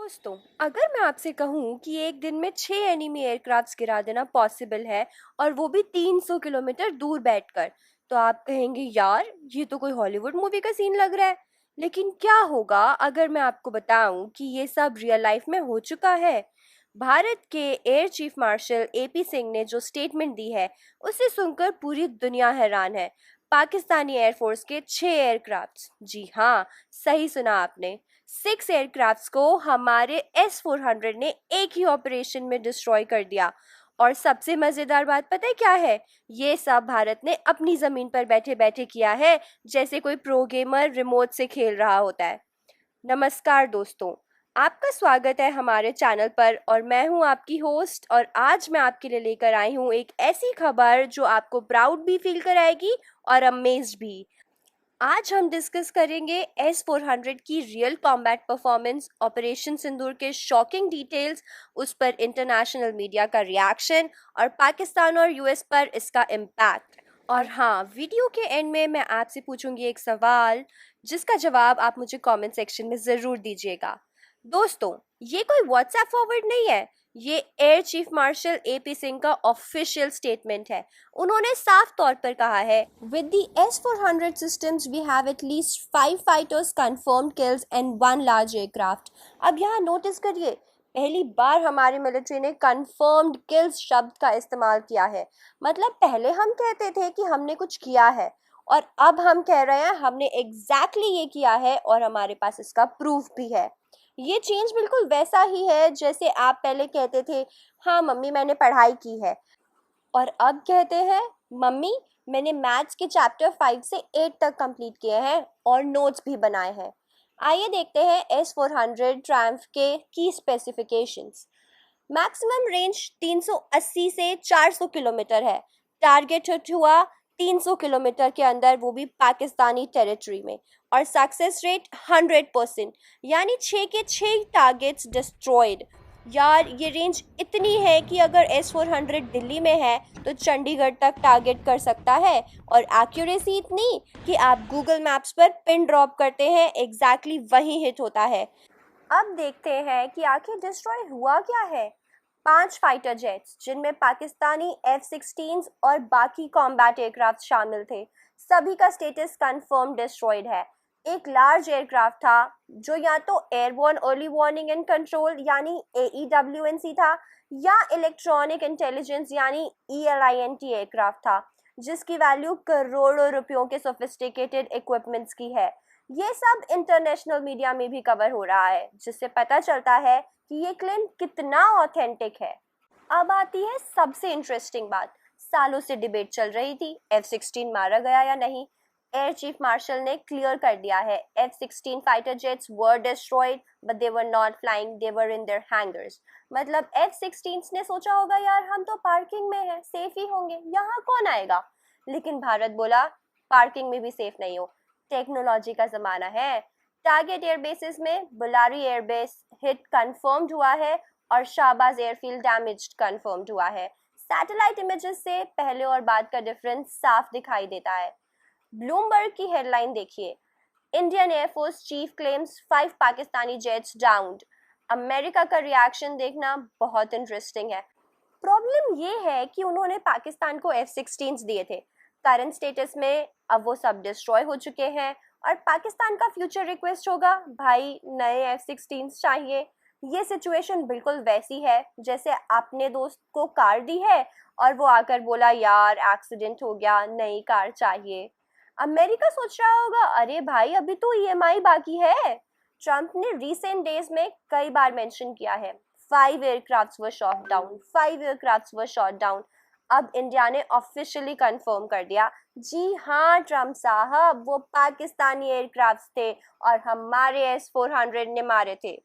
दोस्तों, अगर मैं आपसे कहूँ कि एक दिन में 6 एनिमी एयरक्राफ्ट्स गिरा देना पॉसिबल है और वो भी 300 किलोमीटर दूर बैठकर, तो आप कहेंगे यार ये तो कोई हॉलीवुड मूवी का सीन लग रहा है। लेकिन क्या होगा अगर मैं आपको बताऊं कि ये सब रियल लाइफ में हो चुका है। भारत के air chief marshal AP Singh ने जो स्टेटमेंट दी है उसे सुनकर पूरी दुनिया हैरान है। पाकिस्तानी एयरफोर्स के 6 एयरक्राफ्ट्स, जी हाँ, सही सुना आपने, 6 एयरक्राफ्ट्स को हमारे S-400 ने एक ही ऑपरेशन में डिस्ट्रॉय कर दिया। और सबसे मजेदार बात पता है क्या है? ये सब भारत ने अपनी जमीन पर बैठे बैठे किया है, जैसे कोई प्रो गेमर रिमोट से खेल रहा होता है। नमस्कार दोस्तों, आपका स्वागत है हमारे चैनल पर और मैं हूं आपकी होस्ट। और आज मैं आपके लिए लेकर आई हूं एक ऐसी खबर जो आपको प्राउड भी फील कराएगी और अमेज्ड भी। आज हम डिस्कस करेंगे S-400 की रियल कॉम्बैट परफॉर्मेंस, ऑपरेशन सिंदूर के शॉकिंग डिटेल्स, उस पर इंटरनेशनल मीडिया का रिएक्शन और पाकिस्तान और यूएस पर इसका इम्पैक्ट। और हाँ, वीडियो के एंड में मैं आपसे पूछूंगी एक सवाल जिसका जवाब आप मुझे कमेंट सेक्शन में ज़रूर दीजिएगा। दोस्तों, ये कोई व्हाट्सएप फॉरवर्ड नहीं है, ये air chief marshal AP Singh का ऑफिशियल स्टेटमेंट है। उन्होंने साफ तौर पर कहा है, with the S-400 systems we have at least 5 fighters confirmed kills and 1 large aircraft। अब यहाँ नोटिस करिए, पहली बार हमारी मिलिट्री ने confirmed kills शब्द का इस्तेमाल किया है। मतलब पहले हम कहते थे कि हमने कुछ किया है और अब हम कह रहे हैं हमने एग्जैक्टली ये किया है और हमारे पास इसका प्रूफ भी है। ये चेंज बिल्कुल वैसा ही है जैसे आप पहले कहते थे, हाँ मम्मी मैंने पढ़ाई की है, और अब कहते हैं, मम्मी मैंने मैथ्स के चैप्टर 5 से 8 तक कंप्लीट किए हैं और नोट्स भी बनाए हैं। आइए देखते हैं S-400 ट्रायम्फ के की स्पेसिफिकेशंस। मैक्सिमम रेंज 380 से 400 किलोमीटर है। टारगेट हिट हुआ 300 किलोमीटर के अंदर, वो भी पाकिस्तानी टेरिटरी में। और सक्सेस रेट 100%, यानी 6 के 6 टारगेट्स डिस्ट्रॉयड। यार ये रेंज इतनी है कि अगर S-400 दिल्ली में है तो चंडीगढ़ तक टारगेट कर सकता है। और एक्यूरेसी इतनी कि आप गूगल मैप्स पर पिन ड्रॉप करते हैं, एग्जैक्टली वहीं हिट होता है। अब देखते हैं कि आखिर डिस्ट्रॉय हुआ क्या है। 5 फाइटर जेट्स, जिनमें पाकिस्तानी F-16 और बाकी कॉम्बैट एयरक्राफ्ट शामिल थे, सभी का स्टेटस कंफर्म डिस्ट्रॉयड है। एक लार्ज एयरक्राफ्ट था जो या तो airborne early warning and control यानी AEWNC था, या इलेक्ट्रॉनिक इंटेलिजेंस यानी ELINT एयरक्राफ्ट था, जिसकी वैल्यू करोड़ों रुपयों के सोफिस्टिकेटेड इक्विपमेंट्स की है। ये सब इंटरनेशनल मीडिया में भी कवर हो रहा है, जिससे पता चलता है कि ये क्लेम कितना ऑथेंटिक है। अब आती है सबसे इंटरेस्टिंग बात। सालों से डिबेट चल रही थी F-16 मारा गया या नहीं। एयर चीफ मार्शल ने क्लियर कर दिया है, F-16 fighter jets were destroyed but they were not flying, they were in their hangers. मतलब F-16 ने सोचा होगा यार हम तो पार्किंग में हैं, सेफ ही होंगे, यहाँ कौन आएगा। लेकिन भारत बोला पार्किंग में भी सेफ नहीं हो, टेक्नोलॉजी का जमाना है। टारगेट एयरबेसिस में बुलारी एयरबेस हिट कंफर्म्ड हुआ है और शाहबाज एयरफील्ड डैमेज्ड कंफर्म्ड हुआ है। सैटेलाइट इमेजेस से पहले और बाद का डिफरेंस साफ दिखाई देता है। ब्लूमबर्ग की हेडलाइन देखिए, Indian air force chief claims 5 Pakistani jets downed. America का रिएक्शन देखना बहुत इंटरेस्टिंग है। प्रॉब्लम ये है कि उन्होंने पाकिस्तान को F-16 दिए थे, करंट स्टेटस में अब वो सब डिस्ट्रॉय हो चुके हैं और पाकिस्तान का फ्यूचर रिक्वेस्ट होगा भाई नए F-16 चाहिए। ये सिचुएशन बिल्कुल वैसी है जैसे आपने दोस्त को कार दी है और वो आकर बोला यार एक्सीडेंट हो गया, नई कार चाहिए। अमेरिका सोच रहा होगा अरे भाई अभी तो EMI बाकी है। ट्रम्प ने रिसेंट डेज में कई बार मेंशन किया है 5 एयरक्राफ्ट्स वर शॉट डाउन, 5 एयरक्राफ्ट्स वर शॉट डाउन। अब इंडिया ने ऑफिशियली कंफर्म कर दिया, जी हाँ ट्रम्प साहब, वो पाकिस्तानी एयरक्राफ्ट्स थे और हमारे S-400 ने मारे थे।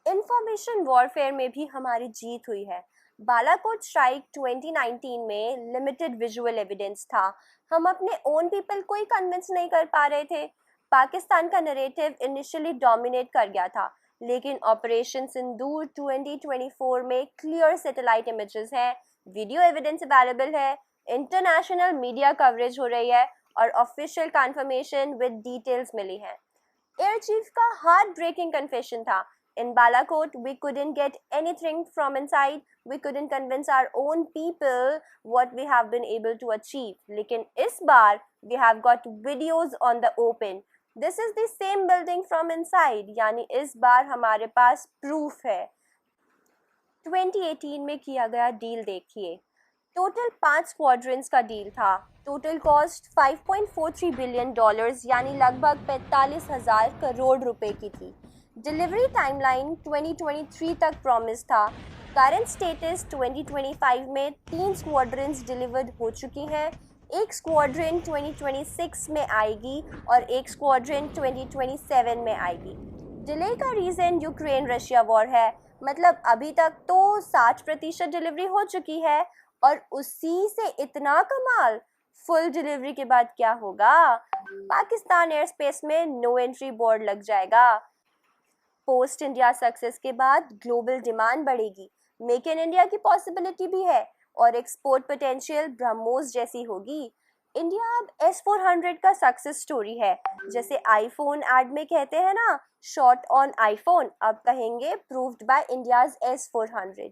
इंफॉर्मेशन वॉरफेयर में भी हमारी जीत हुई है। बालाकोट स्ट्राइक 2019 में लिमिटेड विजुअल एविडेंस था, हम अपने ओन पीपल को ही कन्विंस नहीं कर पा रहे थे। पाकिस्तान का नरेटिव इनिशियली डोमिनेट कर गया था, लेकिन ऑपरेशन सिंदूर 2024 में क्लियर सैटेलाइट इमेजेस हैं, वीडियो एविडेंस अवेलेबल है, इंटरनेशनल मीडिया कवरेज हो रही है और ऑफिशियल कंफर्मेशन विद डिटेल्स मिली है। एयर चीफ का हार्ट ब्रेकिंग कन्फेशन था In Balakot, we couldn't get anything from inside. We couldn't convince our own people what we have been able to achieve. लेकिन इस बार we have got videos on the open. This is the same building from inside. यानी इस बार हमारे पास proof है. 2018 में किया गया deal देखिए. टोटल 5 क्वाड्रेंट्स का डील था. टोटल कॉस्ट $5.43 बिलियन यानी लगभग 45,000 करोड़ रुपए की थी. डिलीवरी टाइमलाइन 2023 तक प्रॉमिस था. करंट स्टेटस 2025 में 3 स्क्वाड्रेंट्स डिलीवर्ड हो चुकी हैं. एक स्क्वाड्रेंट 2026 में आएगी और एक स्क्वाड्रेंट 2027 में आएगी. डिले का रीज़न यूक्रेन रशिया वॉर है. मतलब अभी तक तो 60% डिलीवरी हो चुकी है और उसी से इतना कमाल. फुल डिलीवरी के बाद क्या होगा? पाकिस्तान एयर स्पेस में नो एंट्री बोर्ड लग जाएगा. पोस्ट इंडिया सक्सेस के बाद ग्लोबल डिमांड बढ़ेगी. मेक इन इंडिया की पॉसिबिलिटी भी है और एक्सपोर्ट पोटेंशियल ब्रह्मोस जैसी होगी. इंडिया अब S400 का सक्सेस स्टोरी है. जैसे आईफोन एड में कहते हैं ना, शॉर्ट ऑन आईफोन, अब कहेंगे proved bye India's S400.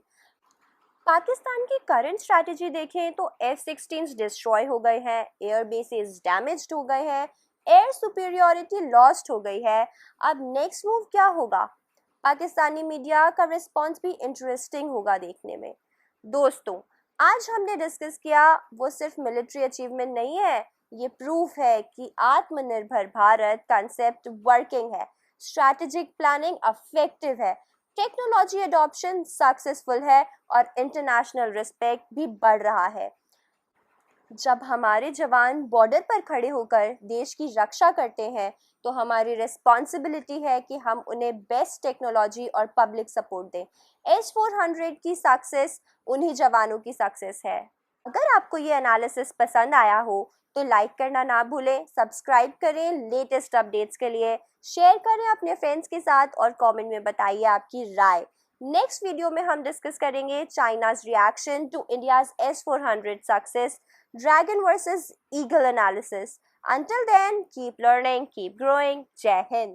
Pakistan की करंट स्ट्रैटेजी देखें तो F-16 डिस्ट्रॉय हो गए हैं, एयर बेसेस डैमेज्ड हो गए हैं, एयर सुपीरियरिटी लॉस्ट हो गई है. अब नेक्स्ट मूव क्या होगा? पाकिस्तानी मीडिया का रिस्पॉन्स भी इंटरेस्टिंग होगा देखने में. दोस्तों, आज हमने डिस्कस किया वो सिर्फ मिलिट्री अचीवमेंट नहीं है, ये प्रूफ है कि आत्मनिर्भर भारत कंसेप्ट वर्किंग है, स्ट्रैटेजिक प्लानिंग इफेक्टिव है, टेक्नोलॉजी अडॉप्शन सक्सेसफुल है और इंटरनेशनल रिस्पेक्ट भी बढ़ रहा है. जब हमारे जवान बॉर्डर पर खड़े होकर देश की रक्षा करते हैं तो हमारी रिस्पॉन्सिबिलिटी है कि हम उन्हें बेस्ट टेक्नोलॉजी और पब्लिक सपोर्ट दें. S400 की सक्सेस उन्हीं जवानों की सक्सेस है. अगर आपको ये एनालिसिस पसंद आया हो तो लाइक करना ना भूलें, सब्सक्राइब करें लेटेस्ट अपडेट्स के लिए, शेयर करें अपने फ्रेंड्स के साथ और कमेंट में बताइए आपकी राय. नेक्स्ट वीडियो में हम डिस्कस करेंगे China's reaction to India's S400 success, dragon versus eagle analysis. Until then, keep learning, keep growing. Jai Hind.